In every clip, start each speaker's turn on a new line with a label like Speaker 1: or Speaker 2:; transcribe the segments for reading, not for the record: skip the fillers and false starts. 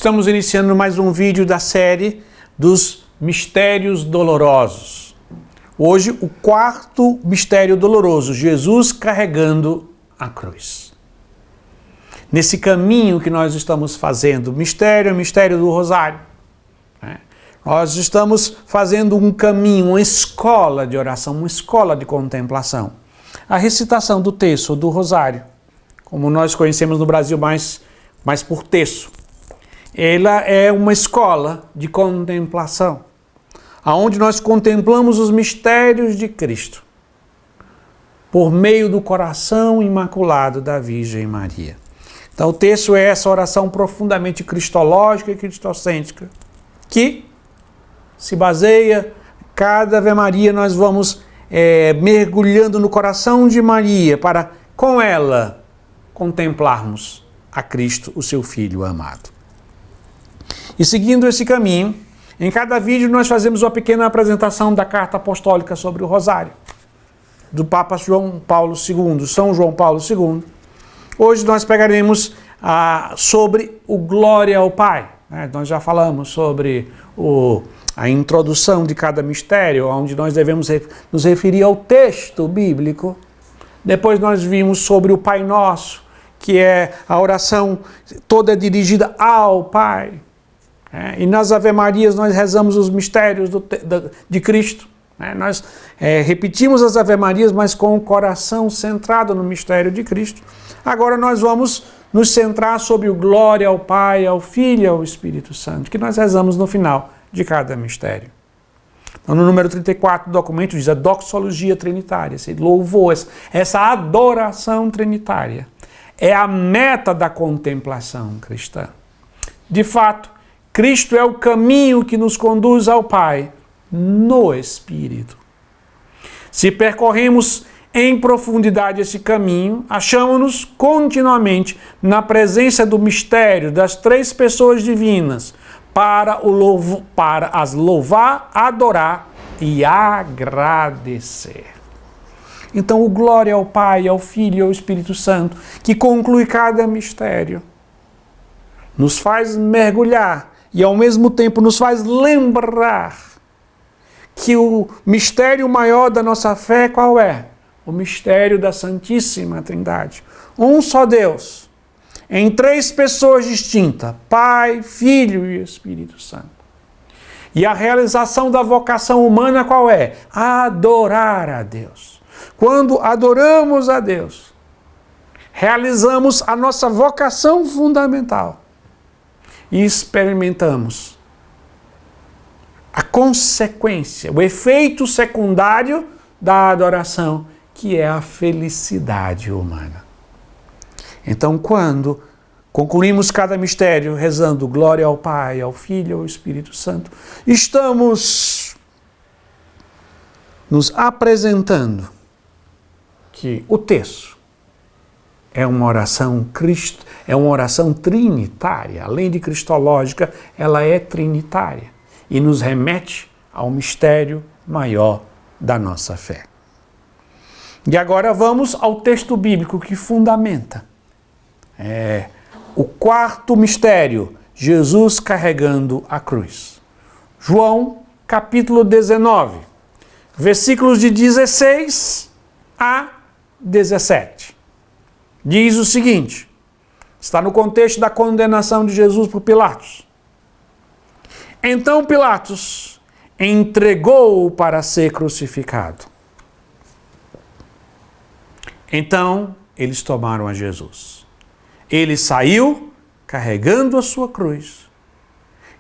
Speaker 1: Estamos iniciando mais um vídeo da série dos Mistérios Dolorosos. Hoje, o quarto mistério doloroso, Jesus carregando a cruz. Nesse caminho que nós estamos fazendo, mistério do Rosário, né? Nós estamos fazendo um caminho, uma escola de oração, uma escola de contemplação. A recitação do terço do Rosário, como nós conhecemos no Brasil mais por terço. Ela é uma escola de contemplação, onde nós contemplamos os mistérios de Cristo, por meio do coração imaculado da Virgem Maria. Então o texto é essa oração profundamente cristológica e cristocêntrica, que se baseia, cada Ave Maria nós vamos mergulhando no coração de Maria, para com ela contemplarmos a Cristo, o seu Filho amado. E seguindo esse caminho, em cada vídeo nós fazemos uma pequena apresentação da carta apostólica sobre o Rosário, do Papa João Paulo II, São João Paulo II. Hoje nós pegaremos sobre o Glória ao Pai. Nós já falamos sobre a introdução de cada mistério, onde nós devemos nos referir ao texto bíblico. Depois nós vimos sobre o Pai Nosso, que é a oração toda dirigida ao Pai. E nas Ave Marias nós rezamos os mistérios de Cristo. Nós repetimos as Ave Marias, mas com o coração centrado no mistério de Cristo. Agora nós vamos nos centrar sobre o Glória ao Pai, ao Filho e ao Espírito Santo, que nós rezamos no final de cada mistério. Então, no número 34 do documento diz a doxologia trinitária, esse louvor, essa adoração trinitária. É a meta da contemplação cristã. De fato, Cristo é o caminho que nos conduz ao Pai no Espírito. Se percorremos em profundidade esse caminho, achamos-nos continuamente na presença do mistério das três pessoas divinas para as louvar, adorar e agradecer. Então, o Glória ao Pai, ao Filho e ao Espírito Santo, que conclui cada mistério, nos faz mergulhar e ao mesmo tempo nos faz lembrar que o mistério maior da nossa fé qual é? O mistério da Santíssima Trindade. Um só Deus, em três pessoas distintas, Pai, Filho e Espírito Santo. E a realização da vocação humana qual é? Adorar a Deus. Quando adoramos a Deus, realizamos a nossa vocação fundamental e experimentamos a consequência, o efeito secundário da adoração, que é a felicidade humana. Então, quando concluímos cada mistério rezando Glória ao Pai, ao Filho e ao Espírito Santo, estamos nos apresentando que o texto é uma oração trinitária, além de cristológica, ela é trinitária e nos remete ao mistério maior da nossa fé. E agora vamos ao texto bíblico que fundamenta o quarto mistério, Jesus carregando a cruz. João, capítulo 19, versículos de 16 a 17. Diz o seguinte, está no contexto da condenação de Jesus por Pilatos. Então Pilatos entregou-o para ser crucificado. Então eles tomaram a Jesus. Ele saiu carregando a sua cruz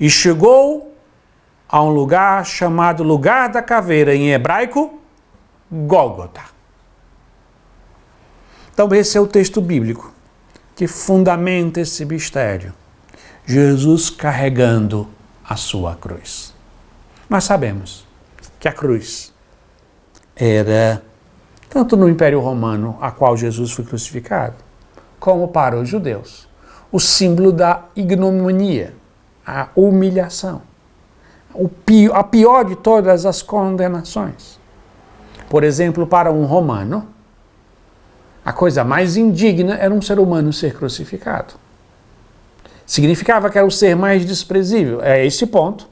Speaker 1: e chegou a um lugar chamado Lugar da Caveira, em hebraico, Gólgota. Então esse é o texto bíblico que fundamenta esse mistério. Jesus carregando a sua cruz. Nós sabemos que a cruz era, tanto no Império Romano, a qual Jesus foi crucificado, como para os judeus, o símbolo da ignominia, a humilhação, a pior de todas as condenações. Por exemplo, para um romano, a coisa mais indigna era um ser humano ser crucificado. significava que era o ser mais desprezível. É esse ponto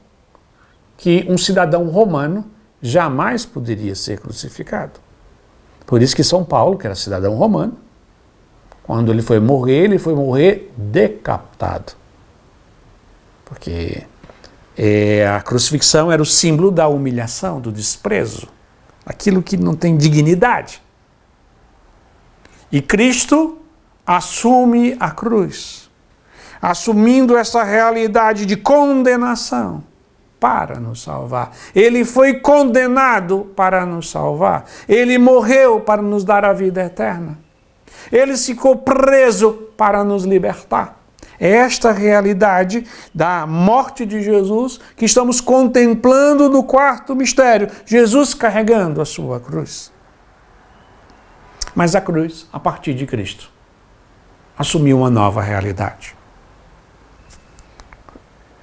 Speaker 1: que um cidadão romano jamais poderia ser crucificado. Por isso que São Paulo, que era cidadão romano, quando ele foi morrer decapitado. Porque a crucifixão era o símbolo da humilhação, do desprezo, aquilo que não tem dignidade. E Cristo assume a cruz, assumindo essa realidade de condenação para nos salvar. Ele foi condenado para nos salvar. Ele morreu para nos dar a vida eterna. Ele ficou preso para nos libertar. É esta realidade da morte de Jesus que estamos contemplando no quarto mistério. Jesus carregando a sua cruz. Mas a cruz, a partir de Cristo, assumiu uma nova realidade.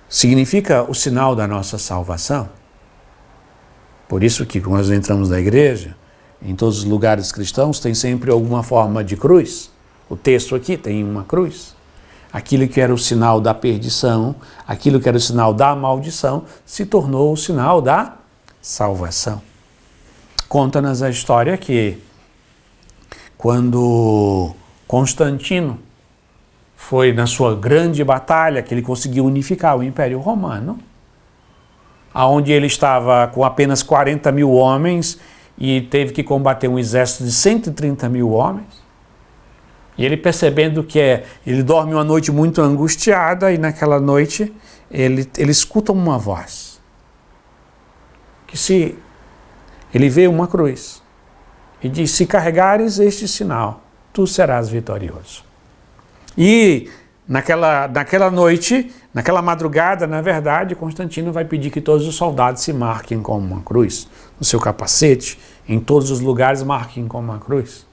Speaker 1: Significa o sinal da nossa salvação. Por isso que quando nós entramos na igreja, em todos os lugares cristãos, tem sempre alguma forma de cruz. O texto aqui tem uma cruz. Aquilo que era o sinal da perdição, aquilo que era o sinal da maldição, se tornou o sinal da salvação. Conta-nos a história que quando Constantino foi na sua grande batalha, que ele conseguiu unificar o Império Romano, onde ele estava com apenas 40 mil homens e teve que combater um exército de 130 mil homens. E ele percebendo que ele dorme uma noite muito angustiada e naquela noite ele escuta uma voz. Ele vê uma cruz e diz, se carregares este sinal, tu serás vitorioso. E naquela noite, naquela madrugada, na verdade, Constantino vai pedir que todos os soldados se marquem com uma cruz. No seu capacete, em todos os lugares, marquem com uma cruz.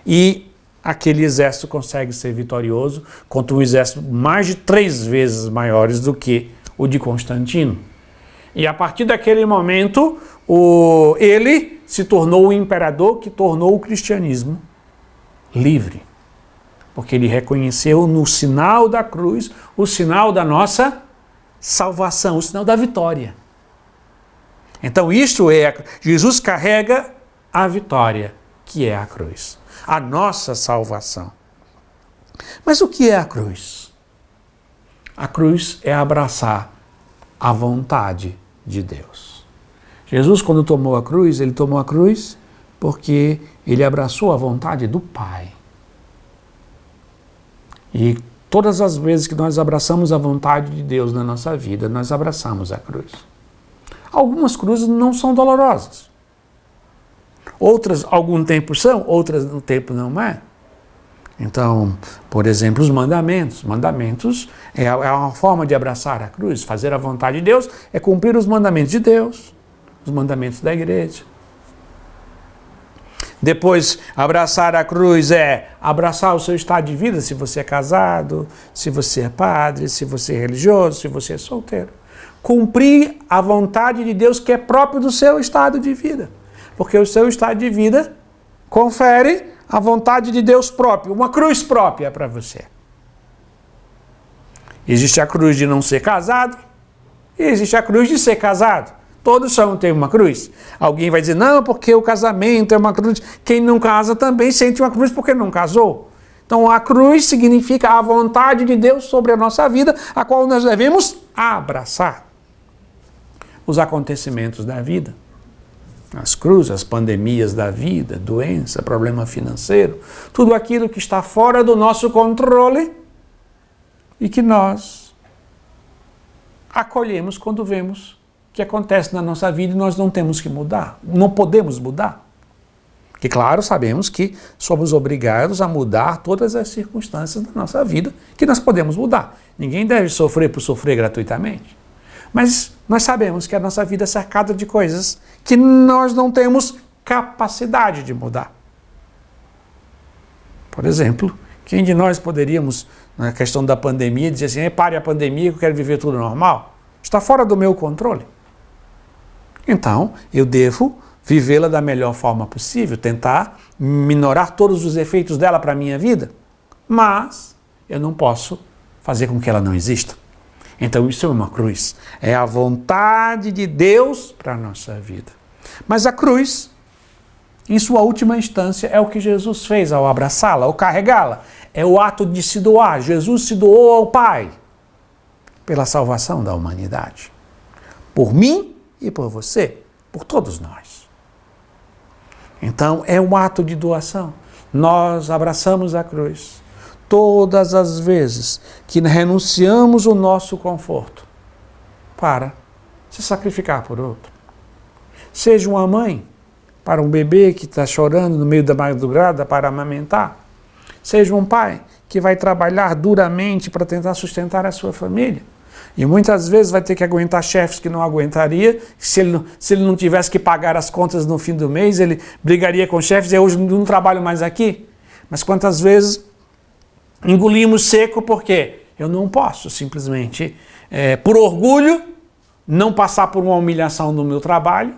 Speaker 1: E aquele exército consegue ser vitorioso contra um exército mais de 3 vezes maiores do que o de Constantino. E a partir daquele momento, ele se tornou o imperador que tornou o cristianismo livre. Porque ele reconheceu no sinal da cruz o sinal da nossa salvação, o sinal da vitória. Então Jesus carrega a vitória, que é a cruz, a nossa salvação. Mas o que é a cruz? A cruz é abraçar a vontade de Deus. Jesus, quando tomou a cruz, ele tomou a cruz porque ele abraçou a vontade do Pai. E todas as vezes que nós abraçamos a vontade de Deus na nossa vida, nós abraçamos a cruz. Algumas cruzes não são dolorosas. Outras, algum tempo são, outras no tempo não é. Então, por exemplo, os mandamentos. Mandamentos é uma forma de abraçar a cruz. Fazer a vontade de Deus é cumprir os mandamentos de Deus, os mandamentos da igreja. Depois, abraçar a cruz é abraçar o seu estado de vida, se você é casado, se você é padre, se você é religioso, se você é solteiro. Cumprir a vontade de Deus que é próprio do seu estado de vida. Porque o seu estado de vida confere a vontade de Deus próprio, uma cruz própria para você. Existe a cruz de não ser casado e existe a cruz de ser casado. Todos têm uma cruz. Alguém vai dizer, não, porque o casamento é uma cruz. Quem não casa também sente uma cruz porque não casou. Então a cruz significa a vontade de Deus sobre a nossa vida, a qual nós devemos abraçar. Os acontecimentos da vida, as cruzes, as pandemias da vida, doença, problema financeiro, tudo aquilo que está fora do nosso controle e que nós acolhemos quando vemos que acontece na nossa vida e nós não temos que mudar, não podemos mudar. Que claro, sabemos que somos obrigados a mudar todas as circunstâncias da nossa vida que nós podemos mudar. Ninguém deve sofrer por sofrer gratuitamente. Mas nós sabemos que a nossa vida é cercada de coisas que nós não temos capacidade de mudar. Por exemplo, quem de nós poderíamos, na questão da pandemia, dizer assim, pare a pandemia que eu quero viver tudo normal? Está fora do meu controle. Então, eu devo vivê-la da melhor forma possível, tentar minorar todos os efeitos dela para a minha vida. Mas eu não posso fazer com que ela não exista. Então isso é uma cruz. É a vontade de Deus para a nossa vida. Mas a cruz, em sua última instância, é o que Jesus fez ao abraçá-la, ao carregá-la. É o ato de se doar. Jesus se doou ao Pai pela salvação da humanidade. Por mim e por você, por todos nós. Então é um ato de doação. Nós abraçamos a cruz todas as vezes que renunciamos o nosso conforto para se sacrificar por outro. Seja uma mãe para um bebê que está chorando no meio da madrugada para amamentar. Seja um pai que vai trabalhar duramente para tentar sustentar a sua família. E muitas vezes vai ter que aguentar chefes que não aguentaria. Se ele não tivesse que pagar as contas no fim do mês, ele brigaria com chefes e hoje não trabalho mais aqui. Mas quantas vezes engolimos seco porque eu não posso simplesmente, por orgulho, não passar por uma humilhação no meu trabalho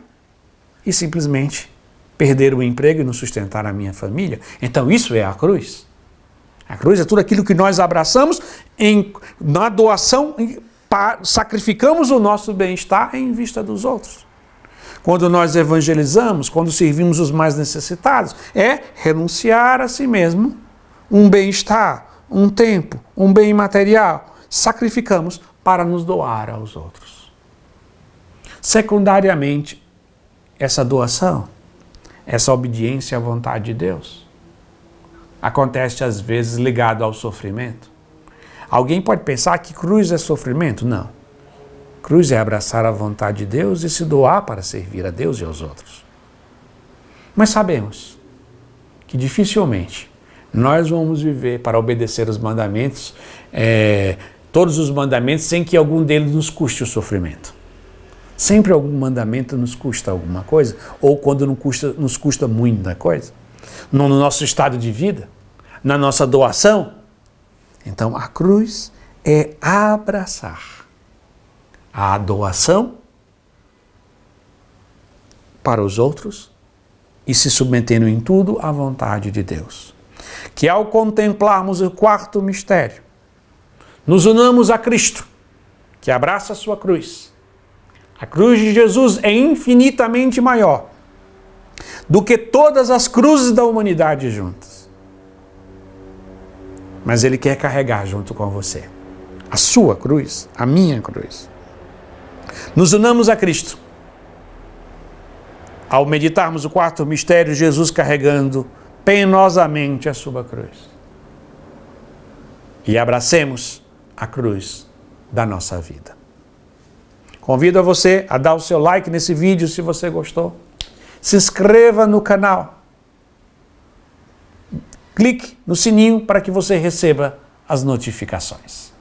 Speaker 1: e simplesmente perder o emprego e não sustentar a minha família. Então isso é a cruz. A cruz é tudo aquilo que nós abraçamos na doação, sacrificamos o nosso bem-estar em vista dos outros. Quando nós evangelizamos, quando servimos os mais necessitados, é renunciar a si mesmo, um bem-estar, um tempo, um bem material. Sacrificamos para nos doar aos outros. Secundariamente, essa doação, essa obediência à vontade de Deus, acontece às vezes ligado ao sofrimento. Alguém pode pensar que cruz é sofrimento? Não. Cruz é abraçar a vontade de Deus e se doar para servir a Deus e aos outros. Mas sabemos que dificilmente nós vamos viver para obedecer os mandamentos, todos os mandamentos, sem que algum deles nos custe o sofrimento. Sempre algum mandamento nos custa alguma coisa, ou quando nos custa muita coisa. No nosso estado de vida, na nossa doação. Então a cruz é abraçar a doação para os outros e se submetendo em tudo à vontade de Deus. Que ao contemplarmos o quarto mistério, nos unamos a Cristo, que abraça a sua cruz. A cruz de Jesus é infinitamente maior do que todas as cruzes da humanidade juntas. Mas Ele quer carregar junto com você a sua cruz, a minha cruz. Nos unamos a Cristo. Ao meditarmos o quarto mistério, Jesus carregando penosamente a sua cruz. E abracemos a cruz da nossa vida. Convido a você a dar o seu like nesse vídeo se você gostou. Se inscreva no canal. Clique no sininho para que você receba as notificações.